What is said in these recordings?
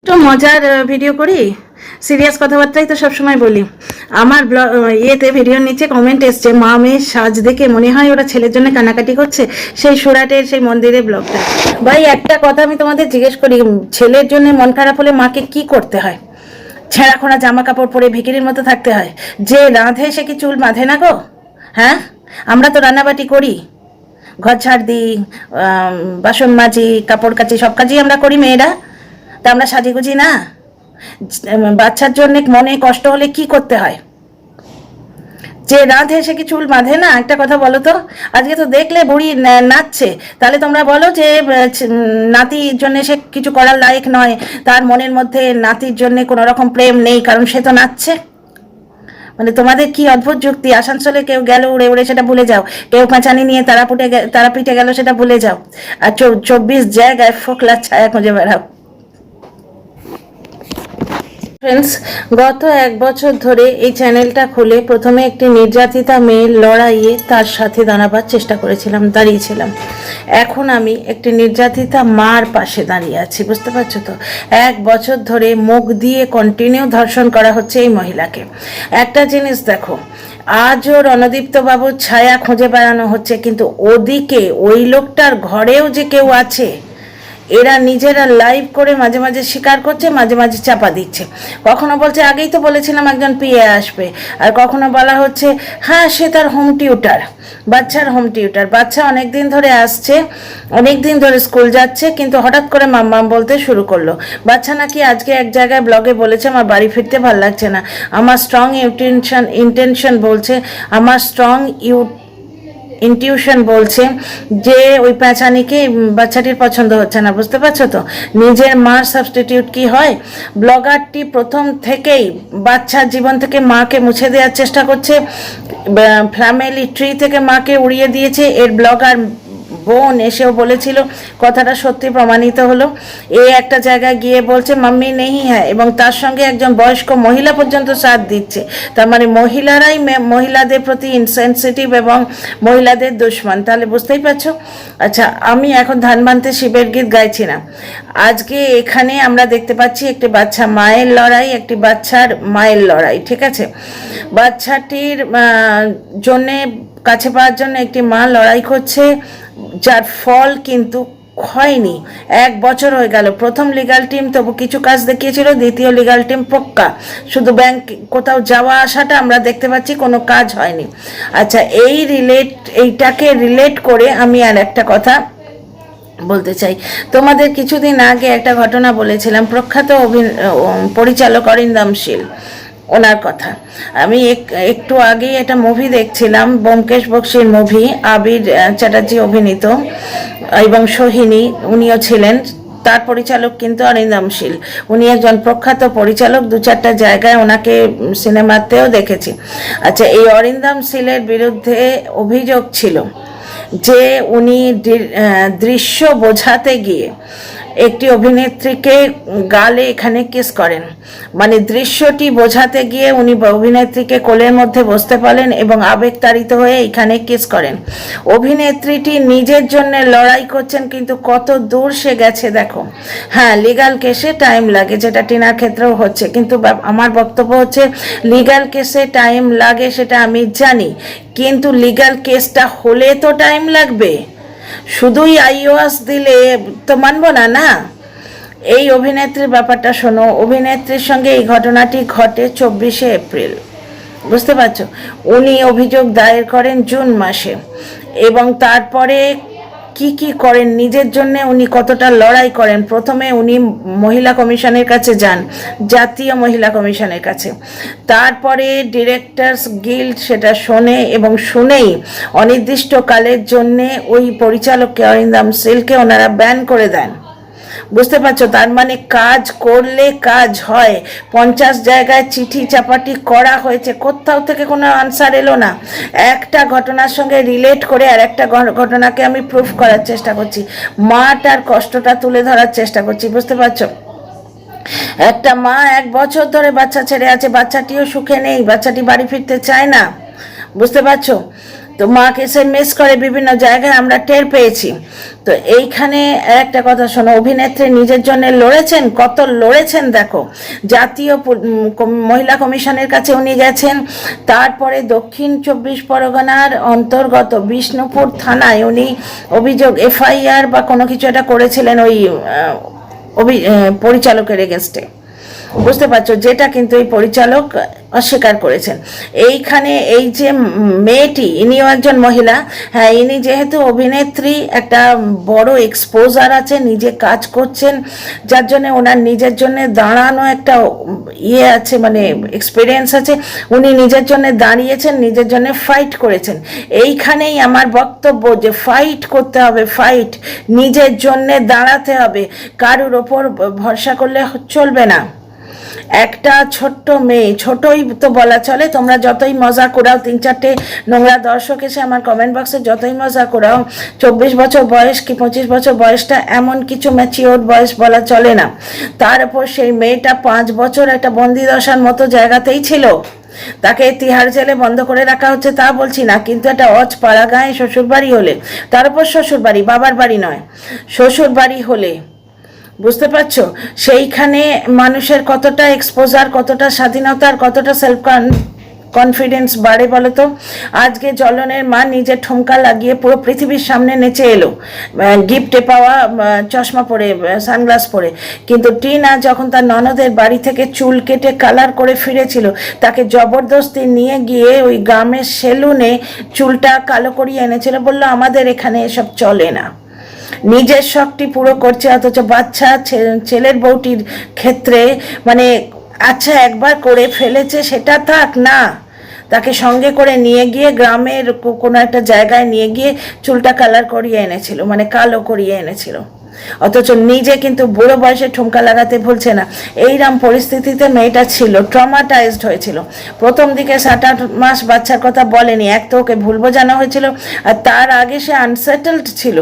তো মজার ভিডিও করি, সিরিয়াস কথাবার্তাই তো সবসময় বলি। আমার ইয়েতে ভিডিওর নিচে কমেন্ট এসছে, মা মেয়ের সাজ দেখে মনে হয় ওরা ছেলের জন্য কানাকাটি করছে, সেই সুরাটের সেই মন্দিরের ব্লগটা। ভাই একটা কথা আমি তোমাদের জিজ্ঞেস করি, ছেলের জন্য মন খারাপ হলে মাকে কি করতে হয়? ছেঁড়াখোনা জামা কাপড় পরে ভিখিরির মতো থাকতে হয়? যে রাঁধে সে কি চুল বাঁধে না গো? হ্যাঁ, আমরা তো রান্নাবাটি করি, ঘর ঝাড় দিই, বাসন মাজি, কাপড় কাচি, সব কাজই আমরা করি মেয়েরা। তা আমরা সাজিগুজি না? বাচ্চার জন্য মনে কষ্ট হলে কি করতে হয়? যে রাঁধে সে কি চুল বাঁধে না? একটা কথা বলো তো। আজকে তো দেখলে বুড়ি নাচছে, তাহলে তোমরা বলো যে নাতির জন্য সে কিছু করার লায়ক নয়, তার মনের মধ্যে নাতির জন্য কোনো রকম প্রেম নেই, কারণ সে তো নাচছে। মানে তোমাদের কি অদ্ভুত যুক্তি! আসানসোলে কেউ গেল উড়ে উড়ে সেটা ভুলে যাও, কেউ পাঁচানি নিয়ে তারাপীঠে গেল সেটা ভুলে যাও, আর 24 জায়গায় ফোকলার ছায়া খুঁজে বেড়াও। ফ্রেন্ডস, গত 1 বছর ধরে এই চ্যানেলটা খুলে প্রথমে একটি নির্যাতিতা মেয়ের লড়াইয়ে তার সাথে দাঁড়াবার চেষ্টা করেছিলাম, দাঁড়িয়েছিলাম। এখন আমি একটি নির্যাতিতা মার পাশে দাঁড়িয়ে আছি, বুঝতে পারছো তো? 1 বছর ধরে মুখ দিয়ে কন্টিনিউ ধর্ষণ করা হচ্ছে এই মহিলাকে। একটা জিনিস দেখো, আজও রণদীপ্ত বাবুর ছায়া খুঁজে বেড়ানো হচ্ছে, কিন্তু ওদিকে ওই লোকটার ঘরেও যে কেউ আছে, এরা নিজেরা লাইভ করে মাঝে মাঝে স্বীকার করছে, মাঝে মাঝে চাপা দিচ্ছে। কখনো বলছে আগেই তো বলেছিলাম একজন পিএ আসবে, আর কখনো বলা হচ্ছে হ্যাঁ সে তার হোম টিউটার, বাচ্চার হোম টিউটার। বাচ্চা অনেক দিন ধরে আসছে, অনেক দিন ধরে স্কুল যাচ্ছে, কিন্তু হঠাৎ করে মাম্মাম বলতে শুরু করলো। বাচ্চা নাকি আজকে এক জায়গায় ব্লগে বলেছে আমার বাড়ি ফিরতে ভালো লাগছে না, আমার স্ট্রং ইন্টেনশন বলছে, আমার স্ট্রং ইনটিউশন বলছে যে ওই প্যাঁচানিকে বাচ্চাটির পছন্দ হচ্ছে না। বুঝতে পারছো তো? নিজের মার সাবস্টিটিউট কি হয়? ব্লগারটি প্রথম থেকেই বাচ্চার জীবন থেকে মাকে মুছে দেওয়ার চেষ্টা করছে, ফ্যামিলি ট্রি থেকে মাকে উড়িয়ে দিয়েছে। এর ব্লগার বোন এসেও বলেছিল, কথাটা সত্যি প্রমাণিত হলো। এ একটা জায়গায় গিয়ে বলছে মাম্মি নেই হ্যাঁ, এবং তার সঙ্গে একজন বয়স্ক মহিলা পর্যন্ত সাথ দিচ্ছে। তার মানে মহিলারাই মহিলাদের প্রতি ইনসেনসিটিভ এবং মহিলাদের দুশ্মন। তাহলে বুঝতেই পারছো। আচ্ছা, আমি এখন ধানবান্তে শিবের গীত গাইছি না। আজকে এখানে আমরা দেখতে পাচ্ছি একটি বাচ্চা মায়ের লড়াই, একটি বাচ্চার মায়ের লড়াই, ঠিক আছে? বাচ্চাটির জন্যে কাছে পাওয়ার জন্য একটি মা লড়াই করছে, যার ফল কিন্তু হয়নি। 1 বছর হয়ে গেল। প্রথম লিগাল টিম তবু কিছু কাজ দেখিয়েছিল, দ্বিতীয় লিগাল টিম পক্কা, শুধু ব্যাংক কোথাও যাওয়া আসাটা আমরা দেখতে পাচ্ছি, কোনো কাজ হয়নি। আচ্ছা, এইটাকে রিলেট করে আমি আর একটা কথা বলতে চাই। তোমাদের কিছুদিন আগে একটা ঘটনা বলেছিলাম, প্রখ্যাত পরিচালক অরিন্দম শীল, ওনার কথা। আমি একটু আগেই একটা মুভি দেখছিলাম, ব্যোমকেশ বক্সির মুভি, আবির চ্যাটার্জি অভিনীত এবং সোহিনী উনিও ছিলেন। তার পরিচালক কিন্তু অরিন্দম শীল। উনি একজন প্রখ্যাত পরিচালক, 2-4টা জায়গায় ওনাকে সিনেমাতেও দেখেছি। আচ্ছা, এই অরিন্দম শীলের বিরুদ্ধে অভিযোগ ছিল যে উনি দৃশ্য বোঝাতে গিয়ে একটি অভিনেত্রীকে গালে এখানে কিস করেন। মানে দৃশ্যটি বোঝাতে গিয়ে উনি অভিনেত্রীকে কোলের মধ্যে বসতে পারেন এবং আবেগতাড়িত হয়ে এখানে কিস করেন। অভিনেত্রীটি নিজের জন্য লড়াই করছেন, কিন্তু কত দূর সে গেছে দেখো। হ্যাঁ, লিগাল কেসে টাইম লাগে, যেটা টিনার ক্ষেত্রেও হচ্ছে, কিন্তু আমার বক্তব্য হচ্ছে লিগাল কেসে টাইম লাগে সেটা আমি জানি, কিন্তু লিগাল কেসটা হলে তো টাইম লাগবে। শুধুই আইওয়াস দিলে তো মানবো না, না। এই অভিনেত্রীর ব্যাপারটা শোনো। অভিনেত্রীর সঙ্গে এই ঘটনাটি ঘটে 24শে এপ্রিল, বুঝতে পারছো? উনি অভিযোগ দায়ের করেন জুন মাসে, এবং তারপরে কি কি করেন নিজের জন্য, উনি কতটা লড়াই করেন। প্রথমে উনি মহিলা কমিশনের কাছে যান, জাতীয় মহিলা কমিশনের কাছে। তারপরে ডিরেক্টরস গিল্ড সেটা শোনে, এবং শুনেই অনির্দিষ্টকালের জন্যে ওই পরিচালককে অরিন্দম শীলকে ওনারা ব্যান করে দেন। বুঝতে পারছো? তার মানে কাজ করলে কাজ হয়। 50 জায়গায় চিঠি চাপাটি করা হয়েছে, কোথাও থেকে কোনো আনসার এলো না। একটা ঘটনার সঙ্গে রিলেট করে আর একটা ঘটনাকে আমি প্রুফ করার চেষ্টা করছি, মাটার কষ্টটা তুলে ধরার চেষ্টা করছি, বুঝতে পারছো? একটা মা 1 বছর ধরে বাচ্চা ছেড়ে আছে, বাচ্চাটিও সুখে নেই, বাচ্চাটি বাড়ি ফিরতে চায় না, বুঝতে পারছো? তো মাকে SMS করে বিভিন্ন জায়গায় আমরা টের পেয়েছি। তো এইখানে একটা কথা শোনো, অভিনেত্রী নিজের জন্য লড়েছেন, কত লড়েছেন দেখো। জাতীয় মহিলা কমিশনের কাছে উনি গেছেন, তারপরে দক্ষিণ 24 পরগনার অন্তর্গত বিষ্ণুপুর থানায় উনি অভিযোগ FIR বা কোনো কিছু একটা করেছিলেন ওই পরিচালকের এগেনস্টে, বুঝতে পারছো, যেটা কিন্তু এই পরিচালক অস্বীকার করেছেন। এইখানে এই যে মেয়েটি, ইনিও একজন মহিলা, হ্যাঁ, ইনি যেহেতু অভিনেত্রী, একটা বড় এক্সপোজার আছে, নিজে কাজ করছেন, যার জন্য ওনার নিজের জন্য দাঁড়ানো একটা আছে, মানে এক্সপিরিয়েন্স আছে। উনি নিজের জন্য দাঁড়িয়েছেন, নিজের জন্য ফাইট করেছেন। এইখানেই আমার বক্তব্য যে ফাইট করতে হবে, ফাইট, নিজের জন্য দাঁড়াতে হবে, কারুর ওপর ভরসা করলে চলবে না। একটা ছোট্ট মেয়ে, ছোটই তো বলা চলে, তোমরা যতই মজা করাও, 3-4টে নোংরা দর্শক এসে আমার কমেন্ট বক্সে যতই মজা করাও, 24 বছর বয়স কি 25 বছর বয়সটা এমন কিছু ম্যাচিওর বয়স বলা চলে না। তার উপর সেই মেয়েটা 5 বছর একটা বন্দিদশার মতো জায়গাতেই ছিল। তাকে তিহার জেলে বন্ধ করে রাখা হচ্ছে তা বলছি না, কিন্তু একটা পাড়া গায়ে শ্বশুর বাড়ি হলে, তার উপর শ্বশুর বাড়ি, বাবার বাড়ি নয়, শ্বশুর বাড়ি হলে, বুঝতে পারছো, সেইখানে মানুষের কতটা এক্সপোজার, কতটা স্বাধীনতার, কতটা সেলফ কনফিডেন্স বাড়ে বলো তো। আজকে জ্বলনের মা নিজের ঠুমকা লাগিয়ে পুরো পৃথিবীর সামনে নেচে এলো, গিফটে পাওয়া চশমা পরে, সানগ্লাস পরে। কিন্তু টিনা যখন তার ননদের বাড়ি থেকে চুল কেটে কালার করে ফিরেছিল, তাকে জবরদস্তি নিয়ে গিয়ে ওই গ্রামের সেলুনে চুলটা কালো করিয়ে এনেছিল, বললো আমাদের এখানে এসব চলে না। নিজের শখটি পুরো করছে, অথচ বাচ্চা ছেলের বউটির ক্ষেত্রে মানে আচ্ছা একবার করে ফেলেছে সেটা থাক না, তাকে সঙ্গে করে নিয়ে গিয়ে গ্রামের কোনো একটা জায়গায় নিয়ে গিয়ে চুলটা কালার করিয়ে এনেছিল, মানে কালো করিয়ে এনেছিল, অথচ নিজে কিন্তু বুড়ো বয়সে ঠুমকা লাগাতে ভুলছে না। এইরকম পরিস্থিতিতে মেয়েটা ছিল, ট্রমাটাইজড হয়েছিল। প্রথম দিকে 7-8 মাস বাচ্চার কথা বলেনি, এক তো ওকে ভুল বোঝানো হয়েছিল, আর তার আগে সে আনসেটেলড ছিল।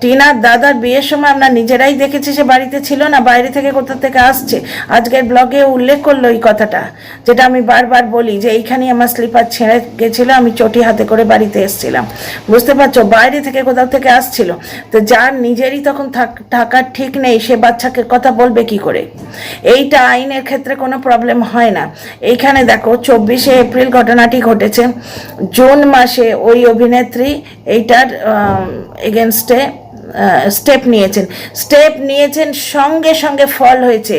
টিনার দাদার বিয়ের সময় আমরা নিজেরাই দেখেছি সে বাড়িতে ছিল না, বাইরে থেকে কোথা থেকে আসছে। আজকের ব্লগে উল্লেখ করলো এই কথাটা, যেটা আমি বারবার বলি যে এইখানেই আমার স্লিপার ছেড়ে গেছিলো, আমি চটি হাতে করে বাড়িতে এসেছিলাম, বুঝতে পারছো, বাইরে থেকে কোথাও থেকে আসছিল। তো যার নিজেরই তখন থাকার ঠিক নেই, সে বাচ্চাকে কথা বলবে কি করে? এইটা আইনের ক্ষেত্রে কোনো প্রবলেম হয় না। এইখানে দেখো 24শে এপ্রিল ঘটনাটি ঘটেছে, জুন মাসে ওই অভিনেত্রী এইটার এগেনস্টে স্টেপ নিয়েছেন, সঙ্গে সঙ্গে ফল হয়েছে।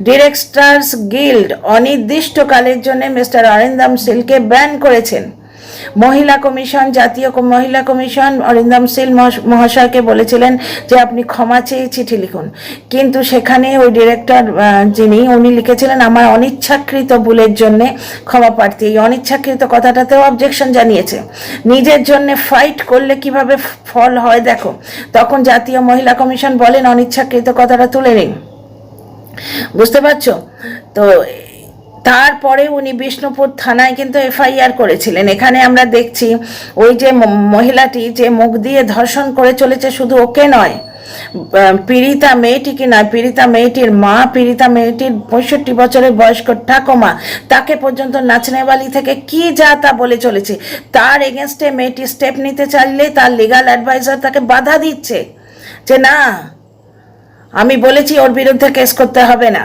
ডিরেক্টর্স গিল্ড অনির্দিষ্টকালের জন্য মিস্টার অরিন্দম শীলকে ব্যান করেছেন। মহিলা কমিশন, জাতীয় মহিলা কমিশন অরিন্দম শীল মহাশয়কে বলেছিলেন যে আপনি ক্ষমা চেয়ে চিঠি লিখুন, কিন্তু সেখানে ওই ডিরেক্টর উনি লিখেছিলেন আমার অনিচ্ছাকৃত ভুলের জন্য ক্ষমা প্রার্থী। এই অনিচ্ছাকৃত কথাটাতেও অবজেকশন জানিয়েছে। নিজের জন্য ফাইট করলে কিভাবে ফল হয় দেখো। তখন জাতীয় মহিলা কমিশন বলেন অনিচ্ছাকৃত কথাটা তুলে নিন, বুঝতে পারছো তো। তারপরে উনি বিষ্ণুপুর থানায় কিন্তু FIR করেছিলেন। এখানে আমরা দেখছি ওই যে মহিলাটি যে মুখ দিয়ে ধর্ষণ করে চলেছে, শুধু ওকে নয়, পীড়িতা মেয়েটিকে নয়, পীড়িতা মেয়েটির মা, পীড়িতা মেয়েটির 65 বছরের বয়স্ক ঠাকুমা, তাকে পর্যন্ত নাচনেওয়ালি থেকে কি যা তা বলে চলেছে। তার এগেনস্টে মেয়েটি স্টেপ নিতে চাইলে তার লিগাল অ্যাডভাইজার তাকে বাধা দিচ্ছে যে না, আমি বলেছি ওর বিরুদ্ধে কেস করতে হবে না,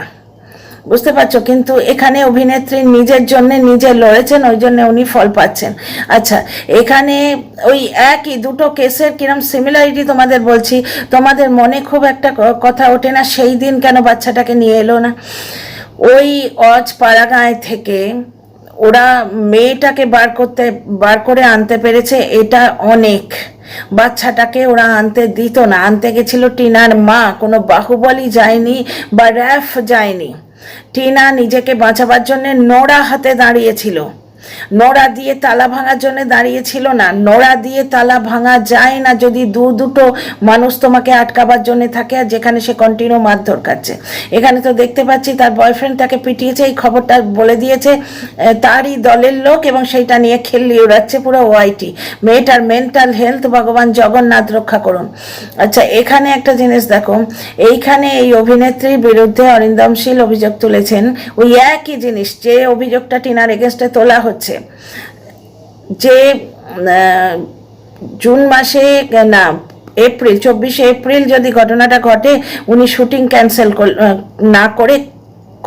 বুঝতে পারছো। কিন্তু এখানে অভিনেত্রী নিজের জন্য নিজে লড়েছেন, ওই জন্য উনি ফল পাচ্ছেন। আচ্ছা, এখানে ওই একই দুটো কেসের কিরম সিমিলারিটি তোমাদের বলছি, তোমাদের মনে খুব একটা কথা ওঠে না, সেই দিন কেন বাচ্চাটাকে নিয়ে এলো না? ওই পাড়াগাঁয় থেকে ওরা মেয়েটাকে বার করে আনতে পেরেছে, এটা অনেক। বাচ্চাটাকে ওরা আনতে দিত না, আনতে গেছিল টিনার মা, কোনো বাহুবলী যায়নি বা র্যাফ যায়নি। টিনা নিজেকে বাঁচাবার জন্য নোড়া হাতে দাঁড়িয়েছিল, নোড়া দিয়ে তালা ভাঙার জন্য দাঁড়িয়েছিল না। নোড়া দিয়ে তালা ভাঙা যায় না যদি দুটো মানুষ তোমাকে আটকাবার জন্য থাকে, আর যেখানে সে কন্টিনিউ মারধর খাচ্ছে। এখানে তো দেখতে পাচ্ছি তার বয়ফ্রেন্ড তাকে পিটিয়েছে, এই খবরটা বলে দিয়েছে তারই দলের লোক, এবং সেইটা নিয়ে খেললি উড়াচ্ছে পুরো ওয়াইটি। মেয়েটার মেন্টাল হেলথ ভগবান জগন্নাথ রক্ষা করুন। আচ্ছা, এখানে একটা জিনিস দেখো, এইখানে এই অভিনেত্রীর বিরুদ্ধে অরিন্দম শীল অভিযোগ তুলেছেন, ওই একই জিনিস যে অভিযোগটা টিনার এগেনস্টে তোলা হচ্ছে, যে জুন মাসে না, এপ্রিল, 24শে এপ্রিল যদি ঘটনাটা ঘটে, উনি শুটিং ক্যান্সেল না করে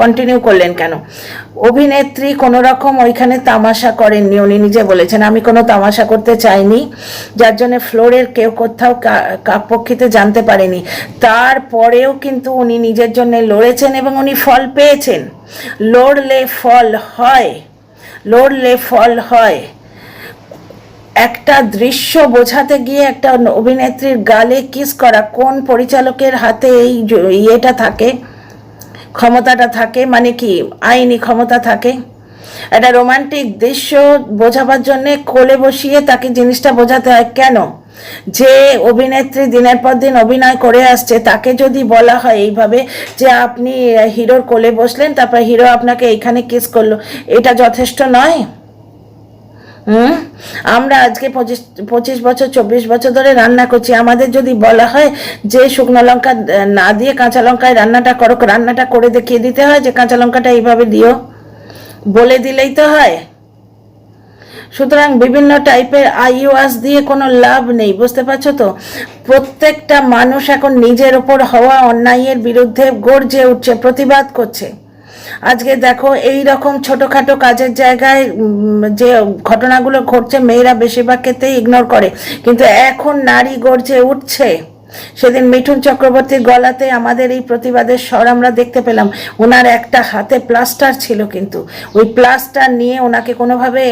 কন্টিনিউ করলেন কেন? অভিনেত্রী কোনো রকম ওইখানে তামাশা করেননি, উনি নিজে বলেছেন আমি কোনো তামাশা করতে চাইনি, যার জন্য ফ্লোরের কেউ কোথাও কাকপক্ষিতে জানতে পারেনি। তারপরেও কিন্তু উনি নিজের জন্য লড়েছেন এবং উনি ফল পেয়েছেন। লড়লে ফল হয়, লড়লে ফল হয়। একটা দৃশ্য বোঝাতে গিয়ে একটা অভিনেত্রীর গালে কিস করা, কোন পরিচালকের হাতে এই ইয়েটা থাকে, ক্ষমতাটা থাকে, মানে কি আইনি ক্ষমতা থাকে? একটা রোমান্টিক দৃশ্য বোঝাবার জন্যে কোলে বসিয়ে তাকে জিনিসটা বোঝাতে হয় কেন? যে অভিনেত্রী দিনের পর দিন অভিনয় করে আসছে, তাকে যদি বলা হয় এইভাবে যে আপনি হিরোর কোলে বসলেন, তারপর হিরো আপনাকে এইখানে কিস করলো, এটা যথেষ্ট নয়? আমরা আজকে 25 বছর 24 বছর ধরে রান্না করছি, আমাদের যদি বলা হয় যে শুকনো লঙ্কা না দিয়ে কাঁচা লঙ্কায় রান্নাটা করো, রান্নাটা করে দেখিয়ে দিতে হয় যে কাঁচা লঙ্কাটা এইভাবে দিও, বলে দিলেই তো হয়। সুতরাং বিভিন্ন টাইপের আইওয়াস দিয়ে কোনো লাভ নেই, বুঝতে পারছো তো? প্রত্যেকটা মানুষ এখন নিজের ওপর হওয়া অন্যায়ের বিরুদ্ধে গর্জে উঠছে, প্রতিবাদ করছে। আজকে দেখো এই রকম ছোটোখাটো কাজের জায়গায় যে ঘটনাগুলো ঘটছে, মেয়েরা বেশিরভাগ ক্ষেত্রেই ইগনোর করে, কিন্তু এখন নারী গর্জে উঠছে। সেদিন মিঠুন চক্রবর্তীর গলাতে আমাদের এই প্রতিবাদের স্বর আমরা দেখতে পেলাম। ওনার একটা হাতে প্লাস্টার ছিল, কিন্তু ওই প্লাস্টার নিয়ে ওনাকে কোনোভাবে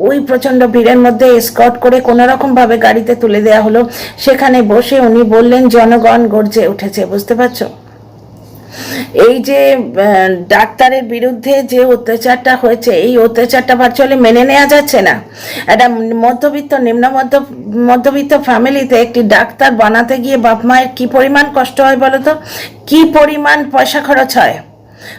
ওই প্রচণ্ড ভিড়ের মধ্যে এসকর্ট করে কোনোরকমভাবে গাড়িতে তুলে দেওয়া হলো। সেখানে বসে উনি বললেন জনগণ গর্জে উঠেছে, বুঝতে পারছো? এই যে ডাক্তারের বিরুদ্ধে যে অত্যাচারটা হয়েছে, এই অত্যাচারটা ভার্চুয়ালি মেনে নেওয়া যাচ্ছে না। একটা মধ্যবিত্ত মধ্যবিত্ত ফ্যামিলিতে একটি ডাক্তার বানাতে গিয়ে বাপ মায়ের কি পরিমাণ কষ্ট হয় বলো তো, কি পরিমাণ পয়সা খরচ হয়,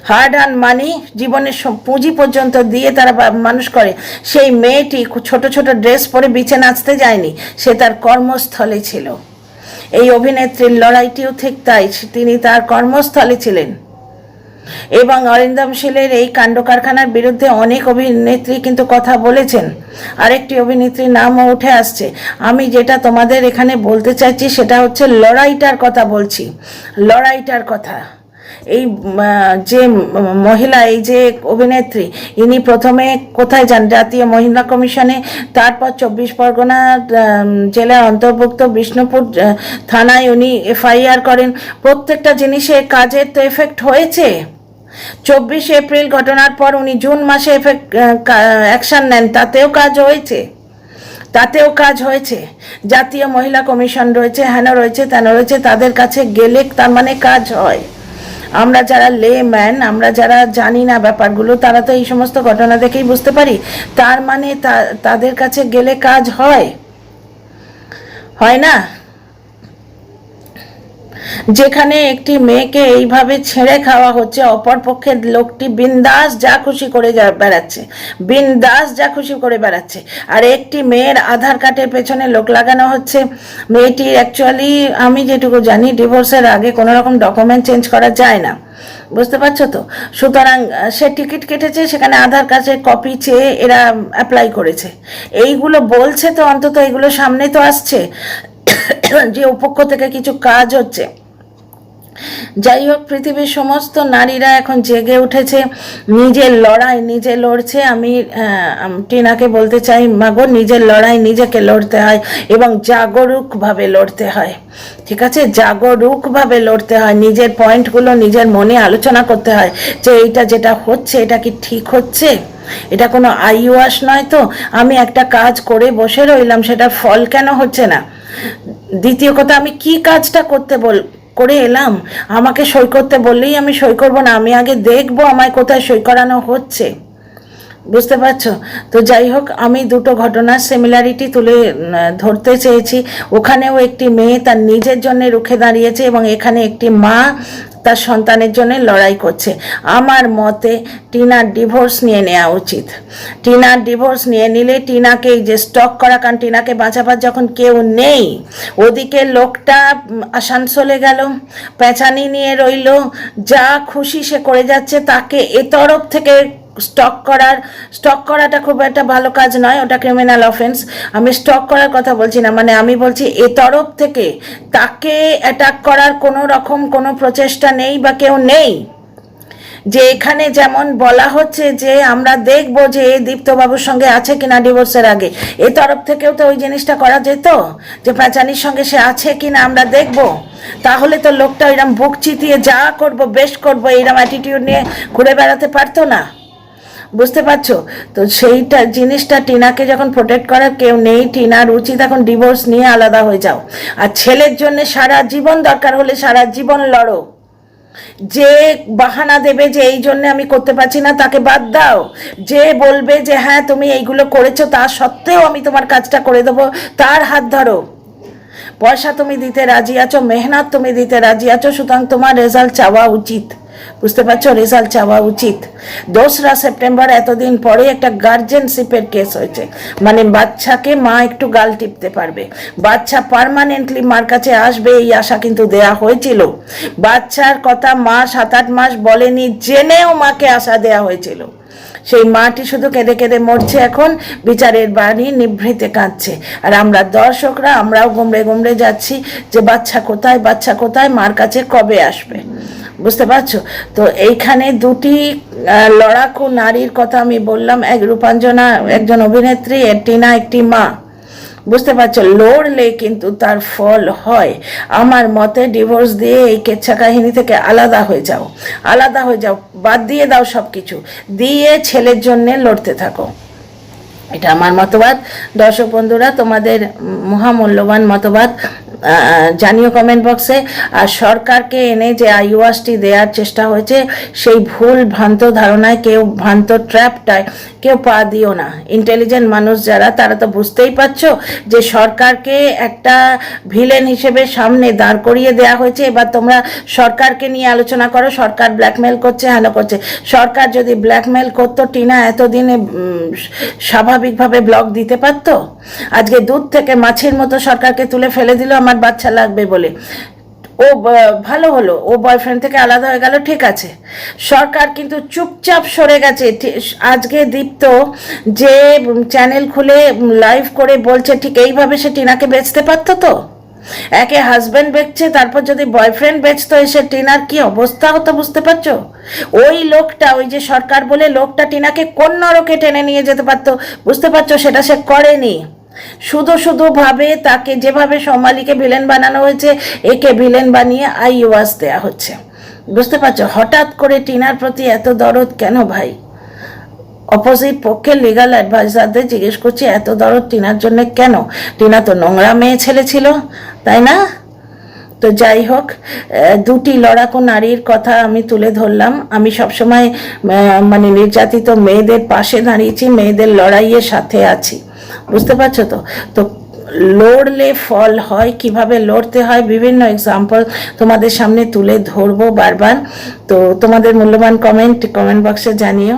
হার্ড আর্ন মানি, জীবনের পুঁজি পর্যন্ত দিয়ে তারা মানুষ করে। সেই মেয়েটি ছোট ছোট ড্রেস পরে বিছে নাচতে যায়নি, সে তার কর্মস্থলে ছিল। এই অভিনেত্রীর লড়াইটিও ঠিক তাই, তিনি তার কর্মস্থলে ছিলেন। এবং অরিন্দম শীলের এই কাণ্ড কারখানার বিরুদ্ধে অনেক অভিনেত্রী কিন্তু কথা বলেছেন। আরেকটি অভিনেত্রীর নামও উঠে আসছে। আমি যেটা তোমাদের এখানে বলতে চাইছি সেটা হচ্ছে লড়াইটার কথা বলছি, লড়াইটার কথা। এই যে মহিলা, এই যে অভিনেত্রী, ইনি প্রথমে কোথায় যান? জাতীয় মহিলা কমিশনে, তারপর 24 পরগনা জেলার অন্তর্ভুক্ত বিষ্ণুপুর থানায় উনি এফআইআর করেন। প্রত্যেকটা জিনিসে কাজের তো এফেক্ট হয়েছে। 24 এপ্রিল ঘটনার পর উনি জুন মাসে অ্যাকশন নেন, তাতেও কাজ হয়েছে, তাতেও কাজ হয়েছে। জাতীয় মহিলা কমিশন রয়েছে, হেন রয়েছে, তেন রয়েছে, তাদের কাছে গেলে তার মানে কাজ হয়। আমরা যারা লেম্যান, আমরা যারা জানি না ব্যাপারগুলো, তারা তো এই সমস্ত ঘটনা দেখেই বুঝতে পারি, তার মানে তাদের কাছে গেলে কাজ হয়, হয় না? যেখানে একটি মেয়েকে এইভাবে ছেড়ে খাওয়া হচ্ছে, অপর পক্ষের লোকটি বিন্দাস যা খুশি করে বেড়াচ্ছে, বিন্দাস যা খুশি করে বেড়াচ্ছে। আর একটি মেয়ের আধার কার্ডের পেছনে লোক লাগানো হচ্ছে। মেয়েটি অ্যাকচুয়ালি, আমি যেটুকু জানি, ডিভোর্সের আগে কোনো রকম ডকুমেন্ট চেঞ্জ করা যায় না, বুঝতে পারছো তো? সুতরাং সে টিকিট কেটেছে, সেখানে আধার কার্ডের কপি চেয়ে এরা অ্যাপ্লাই করেছে। এইগুলো বলছে তো, অন্তত এগুলো সামনে তো আসছে যে উপক্ষ থেকে কিছু কাজ হচ্ছে। যাই হোক, পৃথিবীর সমস্ত নারীরা এখন জেগে উঠেছে, নিজের লড়াই নিজে লড়ছে। আমি টিনাকে বলতে চাই, মাগো, নিজের লড়াই নিজেকে লড়তে হয় এবং জাগরুকভাবে লড়তে হয়, ঠিক আছে? জাগরুকভাবে লড়তে হয়, নিজের পয়েন্টগুলো নিজের মনে আলোচনা করতে হয় যে এইটা যেটা হচ্ছে এটা কি ঠিক হচ্ছে, এটা কোনো আইওয়াস নয় তো, আমি একটা কাজ করে বসে রইলাম, সেটার ফল কেন হচ্ছে না? দ্বিতীয় কথা, আমি কি কাজটা করে এলাম, আমাকে সই করতে বললেই আমি সই করব না, আমি আগে দেখবো আমায় কোথায় সই করানো হচ্ছে, বুঝতে পারছো? তো যাই হোক, আমি দুটো ঘটনার সিমিলারিটি তুলে ধরতে চেয়েছি। ওখানেও একটি মেয়ে তার নিজের জন্য রুখে দাঁড়িয়েছে এবং এখানে একটি মা তার সন্তানের জন্য লড়াই করছে। আমার মতে টিনার ডিভোর্স নিয়ে নেওয়া উচিত। টিনার ডিভোর্স নিয়ে নিলে টিনাকে এই যে স্টক করা, কারণ টিনাকে বাঁচাবার যখন কেউ নেই, ওদিকে লোকটা আসানসোলে গেল, পেঁচানি নিয়ে রইল, যা খুশি সে করে যাচ্ছে, তাকে এ তরফ থেকে স্টক করাটা খুব একটা ভালো কাজ নয়, ওটা ক্রিমিনাল অফেন্স। আমি স্টক করার কথা বলছি না, মানে আমি বলছি এ তরফ থেকে তাকে অ্যাটাক করার কোনো রকম কোনো প্রচেষ্টা নেই বা কেউ নেই। যে এখানে যেমন বলা হচ্ছে যে আমরা দেখবো যে দীপ্তবাবুর সঙ্গে আছে কিনা ডিভোর্সের আগে, এ তরফ থেকেও তো ওই জিনিসটা করা যেত, যে প্যাঁচানির সঙ্গে সে আছে কিনা আমরা দেখবো। তাহলে তো লোকটা এরম বুক চিতিয়ে যা করবো বেশ করবো এইরকম অ্যাটিটিউড নিয়ে ঘুরে বেড়াতে পারতো না। বুঝতে পারছো তো? সেইটা জিনিসটা টিনাকে যখন প্রোটেক্ট করার কেউ নেই, টিনার উচিত এখন ডিভোর্স নিয়ে আলাদা হয়ে যাও। আর ছেলের জন্য সারা জীবন দরকার হলে সারা জীবন লড়ো। যে বাহানা দেবে যে এই জন্য আমি করতে পারছি না তাকে বাদ দাও। যে বলবে যে হ্যাঁ তুমি এইগুলো করেছো তা সত্ত্বেও আমি তোমার কাজটা করে দেবো, তার হাত ধরো। পয়সা তুমি দিতে রাজি আছো, মেহনত তুমি দিতে রাজি আছো, সুতরাং তোমার রেজাল্ট চাওয়া উচিত। বুঝতে পারছো? রেজাল্ট চাওয়া উচিত। 2রা সেপ্টেম্বর এতদিন পরে একটা গার্জেনশিপের কেস হয়েছে, মানে বাচ্চাকে মা একটু গাল টিপতে পারবে, বাচ্চা পার্মানেন্টলি মার কাছে আসবে এই আশা কিন্তু দেয়া হয়েছিল। বাচ্চার কথা মা 7-8 মাস বলেনি, জেনেও মাকে আশা দেয়া হয়েছিল। সেই মাটি শুধু কেঁদে কেঁদে মরছে, এখন বিচারের বাড়ি নিভৃতে কাঁদছে। আর আমরা দর্শকরা আমরাও গুমড়ে গুমড়ে যাচ্ছি যে বাচ্চা কোথায়, বাচ্চা কোথায়, মার কাছে কবে আসবে। বুঝতে পারছো তো? এইখানে দুটি লড়াকু নারীর কথা আমি বললাম, এক রূপাঞ্জনা একজন অভিনেত্রী, টিনা একটি মা। বুঝতে পারছো? লড়লে কিন্তু তার ফল হয়। আমার মতে ডিভোর্স দিয়ে এই কেচ্ছা কাহিনী থেকে আলাদা হয়ে যাও, আলাদা হয়ে যাও, বাদ দিয়ে দাও সব কিছু, দিয়ে ছেলের জন্যে লড়তে থাকো। এটা আমার মতবাদ। দর্শক বন্ধুরা, তোমাদের মহামূল্যবান মতবাদ জানিও কমেন্ট বক্সে। আর সরকারকে এনে যে আইওয়াসটি দেওয়ার চেষ্টা হয়েছে, সেই ভুল ভ্রান্ত ধারণায় কেউ, ভ্রান্ত ট্র্যাপটায় কেউ পা দিও না। ইন্টেলিজেন্ট মানুষ যারা, তারা তো বুঝতেই পারছো যে সরকারকে একটা ভিলেন হিসেবে সামনে দাঁড় করিয়ে দেওয়া হয়েছে। এবার তোমরা সরকারকে নিয়ে আলোচনা করো, সরকার ব্ল্যাকমেল করছে, হ্যালো করছে। সরকার যদি ব্ল্যাকমেল করতো, টিনা এতদিনে স্বাভাবিকভাবে ব্লগ দিতে পারতো? আজকে দুধ থেকে মাছের মতো সরকারকে তুলে ফেলে দিল আমার বাচ্চা লাগবে বলে। ও ভালো হলো, ও বয়ফ্রেন্ড থেকে আলাদা হয়ে গেল, ঠিক আছে। সরকার কিন্তু চুপচাপ সরে গেছে। আজকে দীপ্ত যে চ্যানেল খুলে লাইভ করে বলছে, ঠিক এইভাবে সে টিনাকে বেচতে পারতো তো। একে হাজব্যান্ড বেচছে, তারপর যদি বয়ফ্রেন্ড বেচতো, এসে টিনার কি অবস্থা হতো বুঝতে পারছো? ওই লোকটা, ওই যে সরকার বলে লোকটা, টিনাকে কোন নরকে টেনে নিয়ে যেতে পারতো, বুঝতে পারছো? সেটা সে করেনি। শুধু শুধু ভাবে তাকে যেভাবে সোমালিকে ভিলেন বানানো হয়েছে, একে ভিলেন বানিয়ে আইওয়াস দেয়া হচ্ছে। বুঝতে পারছো? হঠাৎ করে টিনার প্রতি এত দরদ কেন ভাই? অপোজিট পক্ষের লিগাল অ্যাডভাইজারদের জিজ্ঞেস করছি, এত দরদ টিনার জন্য কেন? টিনা তো নোংরা মেয়ে ছেলে ছিল, তাই না? তো যাই হোক, দুটি লড়াকু নারীর কথা আমি তুলে ধরলাম। আমি সবসময় মানে নির্যাতিত মেয়েদের পাশে দাঁড়িয়েছি, মেয়েদের লড়াইয়ের সাথে আছি। বুঝতে পারছো তো? তো লড়লে ফল হয়, কিভাবে লড়তে হয় বিভিন্ন এক্সাম্পল তোমাদের সামনে তুলে ধরবো বারবার। তো তোমাদের মূল্যবান কমেন্ট বক্সে জানিও।